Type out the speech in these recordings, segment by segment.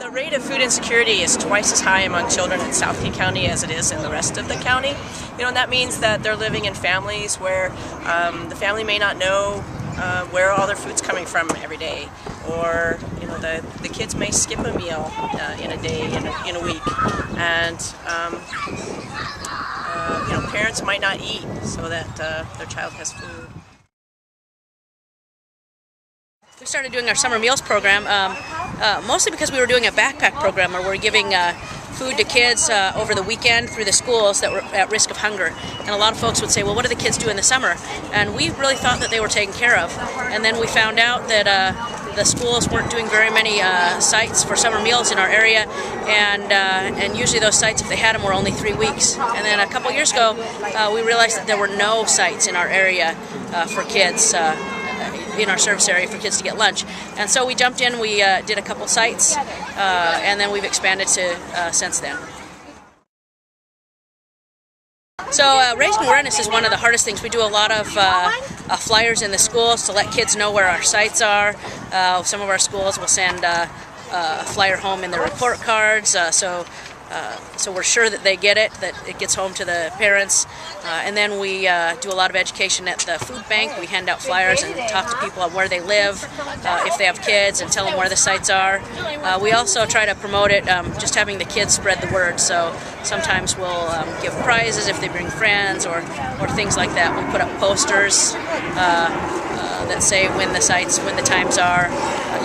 The rate of food insecurity is twice as high among children in South King County as it is in the rest of the county. And that means that they're living in families where the family may not know where all their food's coming from every day, or the kids may skip a meal in a day, in a week, and parents might not eat so that their child has food. We started doing our summer meals program mostly because we were doing a backpack program where we're giving food to kids over the weekend through the schools that were at risk of hunger. And a lot of folks would say, well, what do the kids do in the summer? And we really thought that they were taken care of. And then we found out that the schools weren't doing very many sites for summer meals in our area, and usually those sites, if they had them, were only 3 weeks. And then a couple years ago, we realized that there were no sites in our area for kids, in our service area for kids to get lunch. And so we jumped in, we did a couple sites, and then we've expanded to since then. So raising awareness is one of the hardest things. We do a lot of flyers in the schools to let kids know where our sites are. Some of our schools will send a flyer home in their report cards, so we're sure that they get it, that it gets home to the parents. And then we do a lot of education at the food bank. We hand out flyers and talk to people on where they live, if they have kids, and tell them where the sites are. We also try to promote it, just having the kids spread the word. So sometimes we'll give prizes if they bring friends, or things like that. We put up posters that say when the sites, when the times are,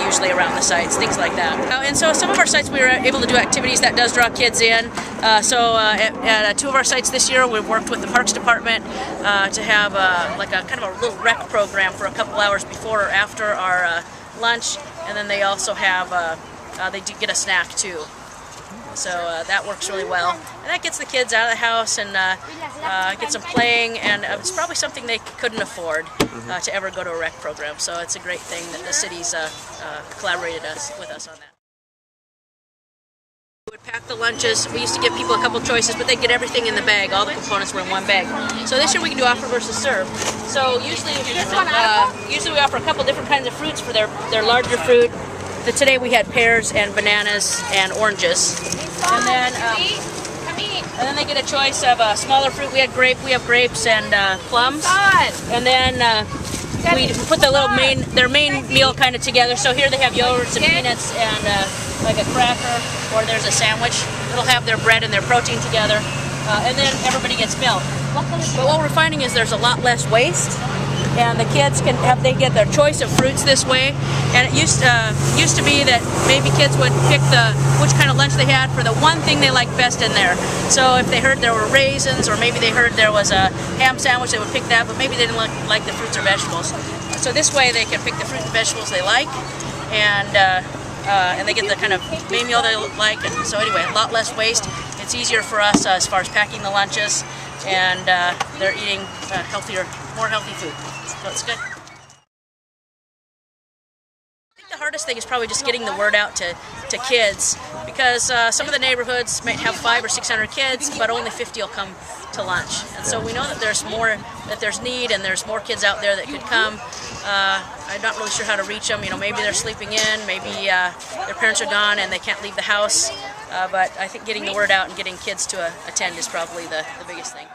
usually around the sites, things like that. And so some of our sites we were able to do activities that does draw kids in. At 2 of our sites this year, we've worked with the Parks Department to have like a kind of a little rec program for a couple hours before or after our lunch, and then they also have they do get a snack too. So that works really well, and that gets the kids out of the house and gets them playing, and it's probably something they couldn't afford to ever go to a rec program. So it's a great thing that the city's collaborated with us on that. We would pack the lunches. We used to give people a couple choices, but they'd get everything in the bag. All the components were in one bag. So this year we can do offer versus serve. So usually we offer a couple different kinds of fruits for their larger fruit. Today we had pears and bananas and oranges, and then they get a choice of smaller fruit. We have grapes and plums, and then we put their main meal kind of together. So here they have yogurts and peanuts and like a cracker, or there's a sandwich. It'll have their bread and their protein together, and then everybody gets milk. But what we're finding is there's a lot less waste, and the kids they get their choice of fruits this way. And it used to be that maybe kids would pick which kind of lunch they had for the one thing they liked best in there. So if they heard there were raisins, or maybe they heard there was a ham sandwich, they would pick that, but maybe they didn't like the fruits or vegetables. So this way they can pick the fruit and vegetables they like, and they get the kind of main meal they like. And so anyway, a lot less waste. It's easier for us as far as packing the lunches, and they're eating more healthy food. So it's good. I think the hardest thing is probably just getting the word out to kids, because some of the neighborhoods might have 500 or 600 kids, but only 50 will come to lunch. And so we know that there's need, and there's more kids out there that could come. I'm not really sure how to reach them. Maybe they're sleeping in, maybe their parents are gone and they can't leave the house. But I think getting the word out and getting kids to attend is probably the biggest thing.